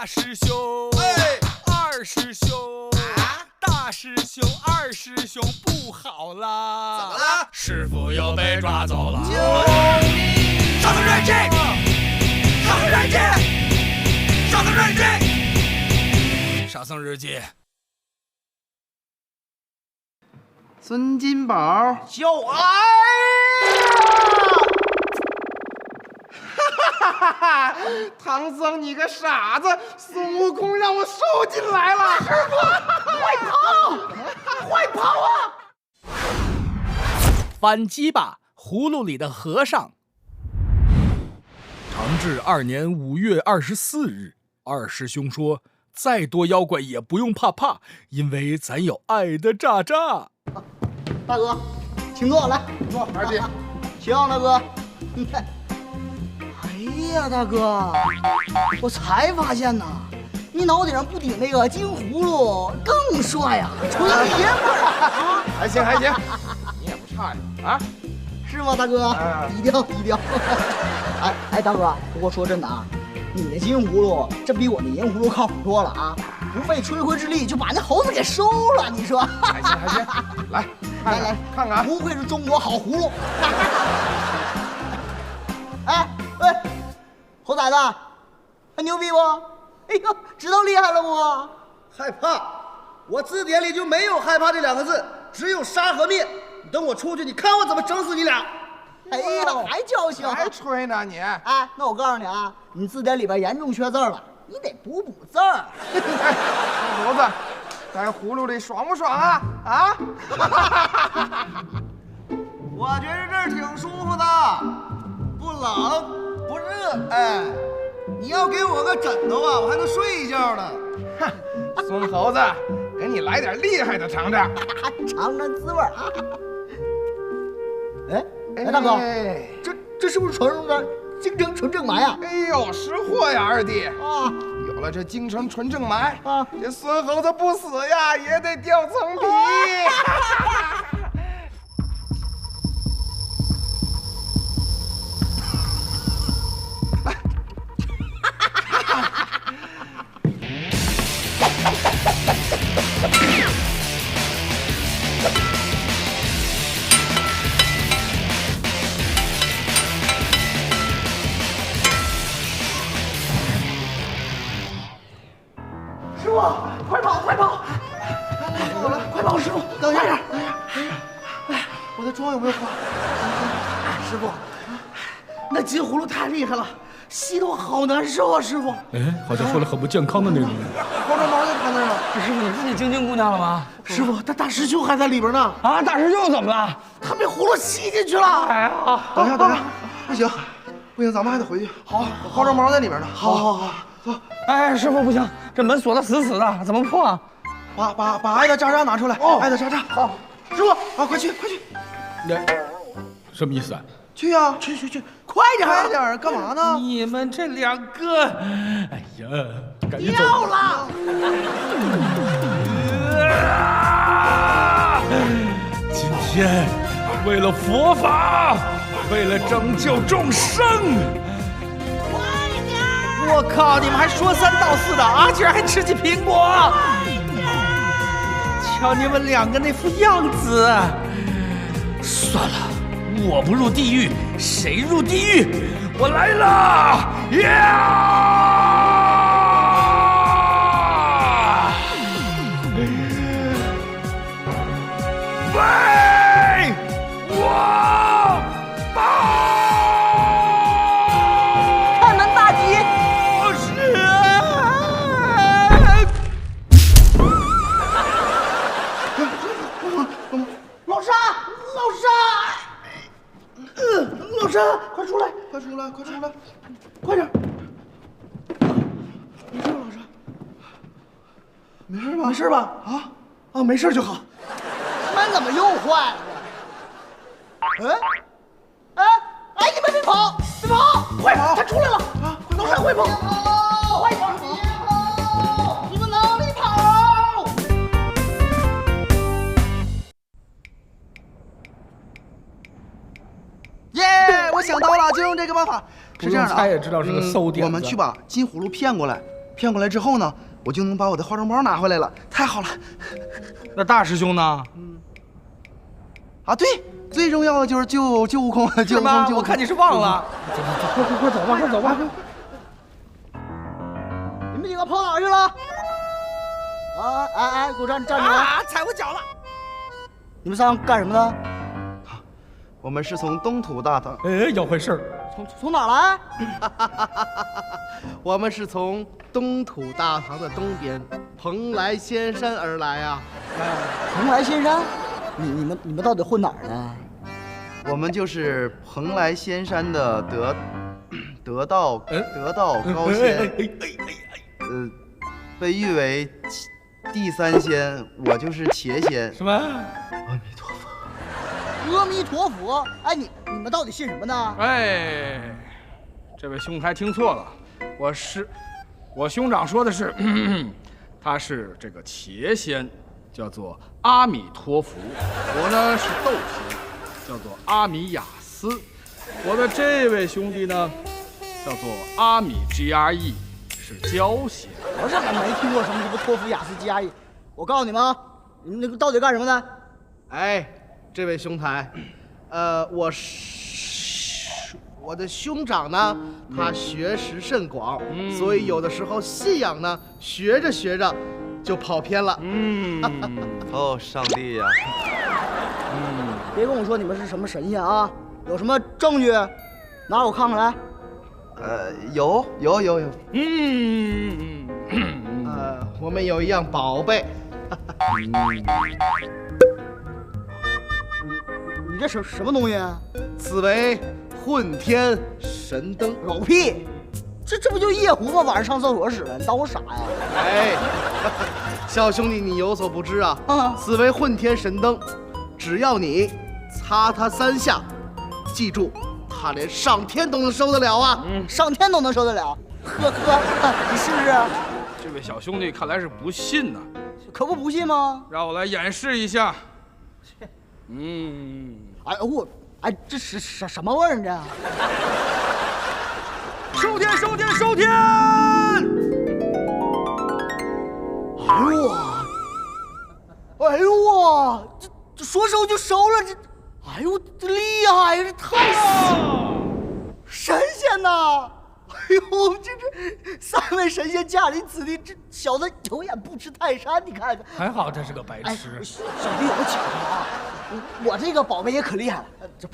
大师兄，二师兄，大师兄、二师兄不好啦！怎么了？师傅又被抓走了。上头日记，上头日记，上头日记，沙僧日记。孙金宝，就爱哈！唐僧你个傻子，孙悟空让我收进来了。师傅，快跑！快跑啊！反击吧，葫芦里的和尚。长治2年5月24日，二师兄说，再多妖怪也不用怕，因为咱有爱的渣渣。大哥，请坐，来坐，二弟，请大哥。哎呀，大哥，我才发现呐，你脑袋上不顶那个金葫芦更帅呀，纯爷们儿。还行还行，你也不差呀啊。是吗，大哥？低调低调。哎，大哥，不过说真的啊，你的金葫芦这比我的银葫芦靠谱多了啊！不费吹灰之力就把那猴子给收了，你说？还行还行，来看看，不愧是中国好葫芦。哎，猴崽子，还牛逼不？哎呦，知道厉害了不？害怕？我字典里就没有害怕这2个字，只有杀和灭。你等我出去，你看我怎么整死你俩！哎呀，还叫嚣，还吹呢你！哎，那我告诉你啊，你字典里边严重缺字了，你得补字儿。猴子，在葫芦里爽不爽啊？啊！我觉得这儿挺舒服的，不冷不热。哎，你要给我个枕头啊，我还能睡一觉呢。哼，孙猴子，给你来点厉害的尝尝，尝尝滋味啊！哎，大哥，这是不是传说中的京城纯正霾啊？哎呦，识货呀，二弟啊！有了这京城纯正霾啊，这孙猴子不死呀，也得掉层皮。师傅，快跑！快跑！师傅，等一下，哎，我的妆有没有化？师傅，那金葫芦太厉害了，吸得我好难受啊！师傅，哎，好像说了很不健康的内容。化妆毛就趴那儿了。师傅，你看见晶晶姑娘了吗？师傅，他大师兄还在里边呢。啊，大师兄怎么了？他被葫芦吸进去了。哎呀，等一下，不行，咱们还得回去。好，化妆毛在里边呢。好，走。哎，师傅不行，这门锁得死死的，怎么破啊？把爱的渣渣拿出来。哦，爱的渣渣。好，师傅啊，快去！什么意思啊？去呀！去，快点！干嘛呢？你们这2个，哎呀，赶紧走！掉了！今天为了佛法，为了拯救众生，我靠！你们还说3道4的啊，居然还吃起苹果！瞧你们2个那副样子，算了，我不入地狱，谁入地狱？我来了！为我报！开门大吉！老沙，快出来！快点！没事吧？啊，没事就好。门怎么又坏了？哎，你们别跑！快跑！他出来了！啊，老沙，快跑！快点！你们哪里跑？耶！我想到了，就用这个办法。是这样的啊，猜也知道是个馊点子。我们去把金葫芦骗过来，骗过来之后呢，我就能把我的化妆包拿回来了，太好了！那大师兄呢？啊，对，最重要的就是救悟空，救悟空，救悟空。我看你是忘了。快走吧，快走吧！你们几个跑哪儿去了？给我站住！踩我脚了！你们仨干什么呢？我们是从东土大唐，要坏事儿。从哪儿来？我们是从东土大唐的东边蓬莱仙山而来啊！蓬莱仙山？你们到底混哪儿呢？我们就是蓬莱仙山的得道高仙，被誉为第3仙，我就是茄仙。什么？阿弥陀佛。阿弥陀佛！哎，你们到底信什么呢？哎，这位兄台听错了，我兄长说的是，他是这个茄仙，叫做阿弥陀佛。我呢是豆仙，叫做阿米亚斯。我的这位兄弟呢，叫做阿米 GRE， 是焦仙。我怎么没听过什么托福雅思 GRE？ 我告诉你们啊，你们那个到底干什么的？哎，这位兄台，我的兄长呢，他学识甚广，所以有的时候信仰呢，学着学着就跑偏了。哦，上帝呀！别跟我说你们是什么神仙啊！有什么证据？拿我看看来。有。我们有一样宝贝，你这什么东西？此为混天神灯。狗屁！这不就夜壶吗？晚上上厕所使的，你当我傻呀？哎，小兄弟，你有所不知啊，此为混天神灯，只要你擦它3下，记住，它连上天都能收得了啊！上天都能收得了？呵，你试试。这位小兄弟看来是不信呐，可不信吗？让我来演示一下。这是什么味儿呢？收天！哎呦哇！这说收就收了，这厉害呀！这太神仙呐！哎呦，这3位神仙驾临此地，这小子有眼不识泰山，你看看。还好这是个白痴。小弟有个请求啊，我这个宝贝也可厉害了，这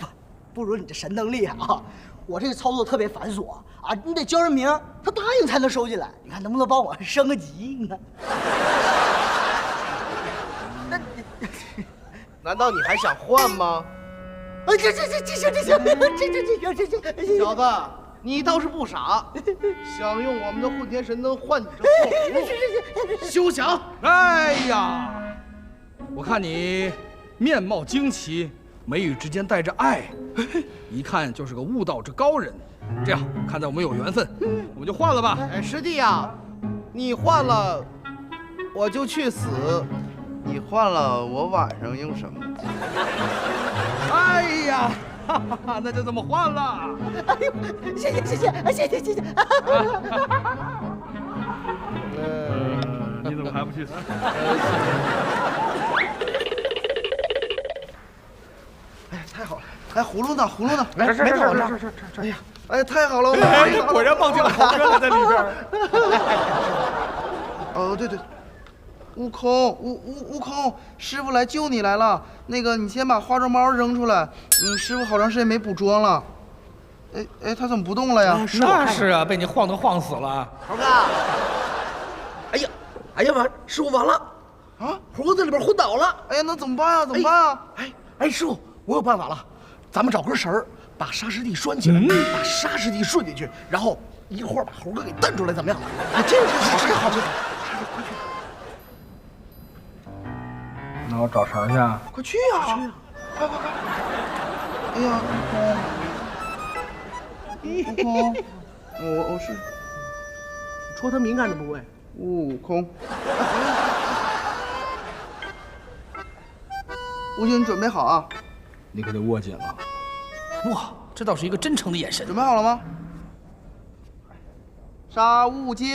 不如你这神灯厉害啊！我这个操作特别繁琐啊，你得叫人名，他答应才能收进来。你看能不能帮我升个级？你看。难道你还想换吗？这行，小子，你倒是不傻，想用我们的混天神灯换你这破壶，休想！哎呀，我看你面貌惊奇，眉宇之间带着爱，一看就是个悟道之高人。这样，看在我们有缘分，我们就换了吧。哎，师弟呀，你换了，我就去死。你换了，我晚上用什么？哎呀，那就这么换了。哎呦，谢谢。你怎么还不去死？哎，太好了！哎，葫芦呢？没事。哎呀，哎，太好了！果然忘记了豪哥还在里边。哦，对，悟空，师傅来救你来了。那个，你先把化妆包扔出来。师傅好长时间没补妆了。哎，他怎么不动了呀？那是啊，被你晃都晃死了。猴哥，哎呀妈！师傅完了啊！猴哥在里边昏倒了。哎呀，那怎么办呀？哎，师傅，我有办法了，咱们找根绳儿，把沙师弟拴起来，把沙师弟顺进去，然后一会儿把猴哥给蹬出来，怎么样？这好。那我找绳去。快去呀！快！哎呀，悟空，我是戳他敏感的部位。悟空，悟空，你准备好啊！你可得握紧了。哇，这倒是一个真诚的眼神。准备好了吗？沙悟净。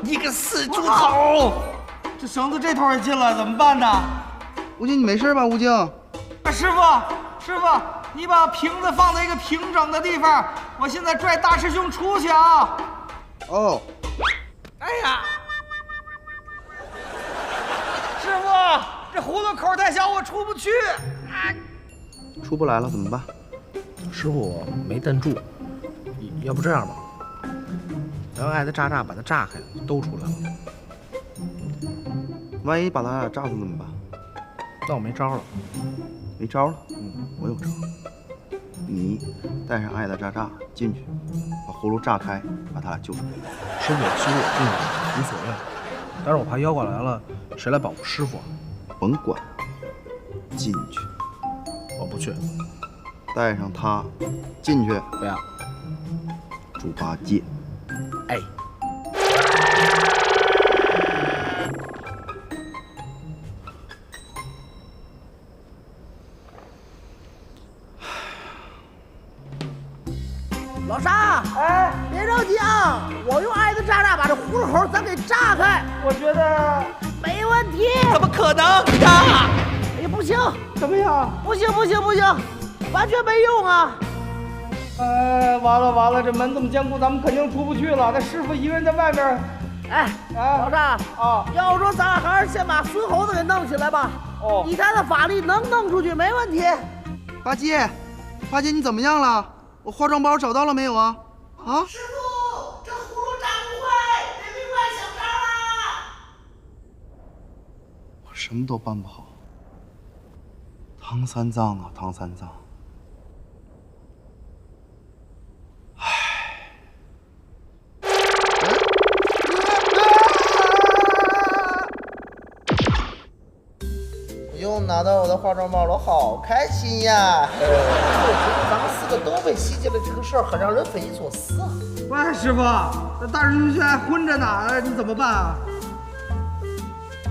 你个死猪头！这绳子这头也进了，怎么办呢？吴京，你没事吧？吴京，师傅，你把瓶子放在一个平整的地方，我现在拽大师兄出去啊！哦，哎呀，师傅，这葫芦口太小，我出不去。出不来了怎么办？师傅，我没蹬住，要不这样吧，咱用艾德炸把它炸开，都出来了。万一把咱俩炸死怎么办？那我没招了。没招了？我有招。你带上艾德炸进去，把葫芦炸开，把他俩救出来。师傅，其实我进去无所谓，但是我怕妖怪来了，谁来保护师傅？甭管，进去。我不去。带上他进去。不要。猪八戒。哎。老沙，哎，别着急啊，我用艾德炸把这葫芦口咱给炸开。我觉得没问题。怎么可能？炸！哎，不行，怎么样？不行，完全没用啊！完了，这门这么坚固，咱们肯定出不去了。那师傅一个人在外面。哎，老沙啊，要说咱还是先把孙猴子给弄起来吧。哦，以他的法力能弄出去，没问题。八戒，你怎么样了？我化妆包找到了没有啊？啊！师傅，这葫芦炸不坏，得另外想招啊！我什么都办不好。唐三藏啊，唐三藏！不用拿到我的化妆包了，好开心呀！我觉得咱们4个都被吸进了这个事儿，很让人匪夷所思啊！喂，师傅，这大师兄现在昏着呢，你怎么办啊？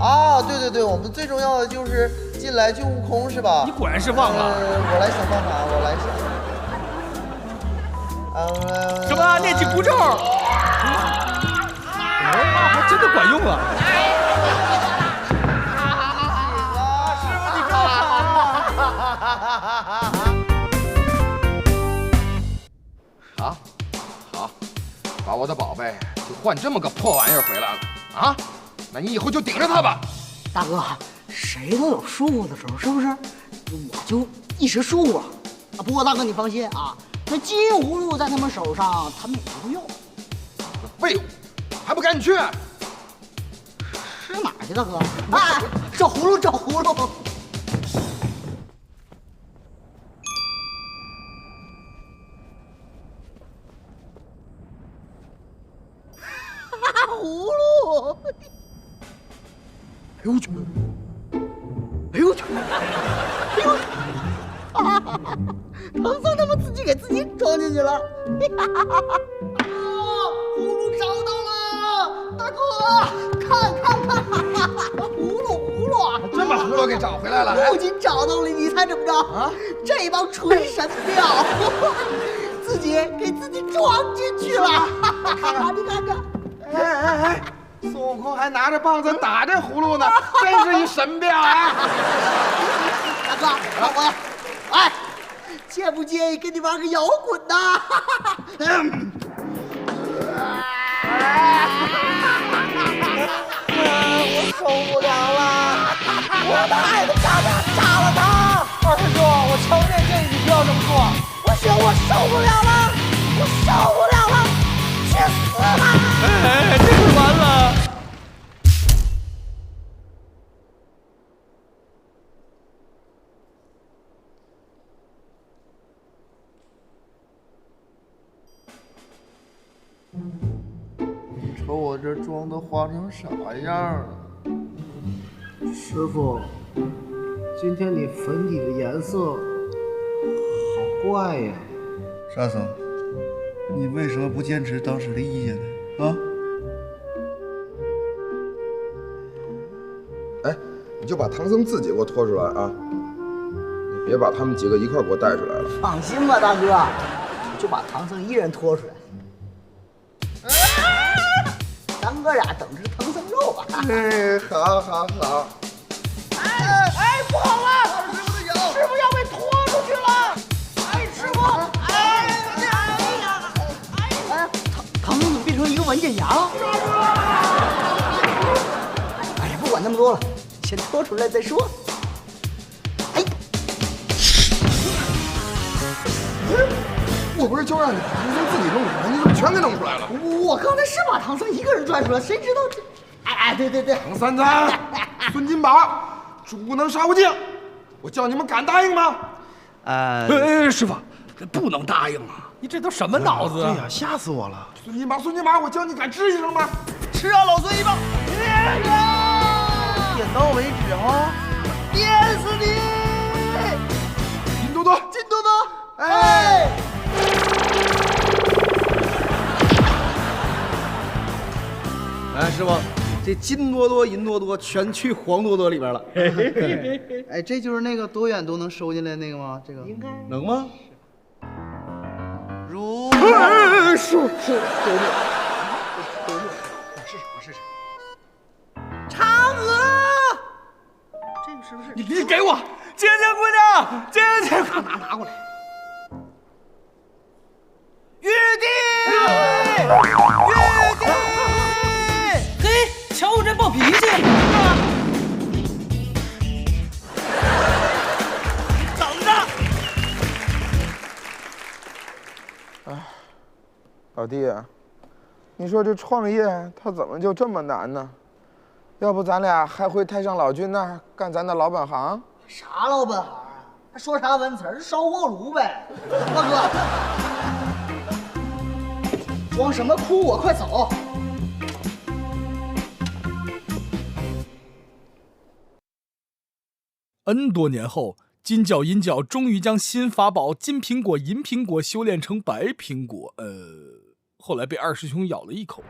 啊，对，我们最重要的就是进来救悟空，是吧？你果然是忘了。我来想办法，什么？念紧箍咒？还真的管用了。好，把我的宝贝就换这么个破玩意儿回来了啊！那你以后就顶着它吧。大哥，谁都有疏忽的时候，是不是？我就一时疏忽了啊。不过大哥你放心啊，那金葫芦在他们手上，他们也不用。废物，还不赶紧去！吃哪儿去，大哥？哎，找葫芦。葫芦！哎呦我去！唐僧他们自己给自己装进去了。葫芦找到了，大哥，看，葫芦，真把葫芦给找回来了。不仅找到了，你猜怎么着？啊，这帮纯神庙，自己给自己装进去了。你看看。哎，孙悟空还拿着棒子打这葫芦呢，真是一神庙啊！大哥，看我呀！哎，介不介意跟你玩个摇滚呢？我受不了了！我的爱的炸了他！二师兄，我强烈建议你不要这么做。不行，我受不了了！去死吧！哎，这可完了！瞅我这妆都化成啥样了？师傅，今天你粉底的颜色好怪呀！沙僧，你为什么不坚持当时的意见呢？啊？哎，你就把唐僧自己给我拖出来啊！你别把他们几个一块给我带出来了。放心吧，大哥，我就把唐僧一人拖出来。咱哥俩等着唐僧肉吧。哎，好。哎，不好了，师傅要被拖出去了！哎，师傅，唐僧怎么变成一个文件夹了？哎呀，不管那么多了，先拖出来再说。哎，我不是就让你把唐僧自己弄出来，你怎么全给弄出来了？我刚才是把唐僧一个人拽出来，谁知道这……哎，对，唐三藏、孙金宝、猪能沙悟净，我叫你们敢答应吗？师傅，这不能答应啊！你这都什么脑子啊？对呀，吓死我了！孙金宝，我叫你敢吱一声吗？吃啊，老孙一棒！点到为止哈！电死你！金多多，哎！哎，师傅，这金多多、银多多全去黄多多里边了。哎，这就是那个多远都能收进来那个吗？这个应该能吗？如是。我试试。嫦娥，这个是不是？你给我，晶晶姑娘，晶晶，拿过来。玉帝，嘿，瞧我这暴脾气！等着。老弟，你说这创业它怎么就这么难呢？要不咱俩还回太上老君那儿干咱的老本行？啥老本行啊？还说啥文词儿？烧锅炉呗！大哥，装什么哭我？快走！N 多年后，金角银角终于将新法宝金苹果、银苹果修炼成白苹果。后来被二师兄咬了一口。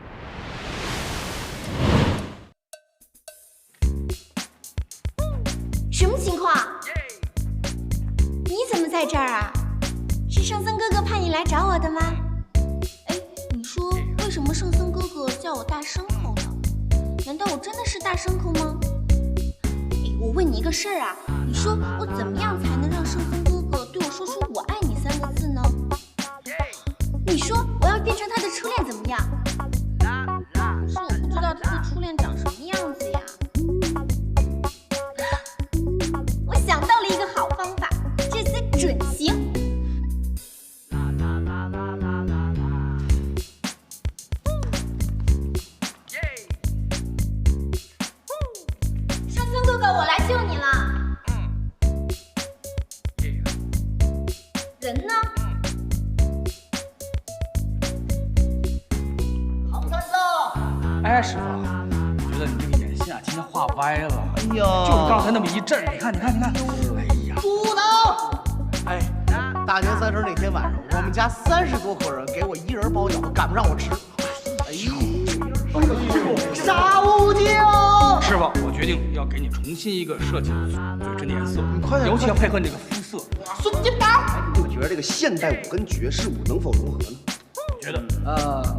什么情况？你怎么在这儿啊？是圣僧哥哥派你来找我的吗？哎，你说为什么圣僧哥哥叫我大牲口呢？难道我真的是大牲口吗？哎，我问你一个事儿啊，你说我怎么样才能让圣僧哥哥对我说出“我爱你”3个字呢？你说我要变成他的初恋怎么样？可是我不知道他的初恋长什么样子呀。我想到了一个好方法，这次准行。圣僧哥哥，我来救你了。人呢？唐三藏，哎，师傅，我觉得你这个眼线啊，今天画歪了。哎呀，就刚才那么一阵，你看。哎呀，猪脑！哎，大年三十那天晚上，我们家30多口人给我一人包饺子，赶不上我吃。哎呦，沙悟净！师傅，我决定要给你重新一个设计嘴唇的颜色，你快点尤其要配合你这个肤色。孙金宝，你觉得这个现代舞跟爵士舞能否融合呢？我觉得，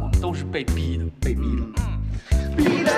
我们都是被逼的。被逼的。逼得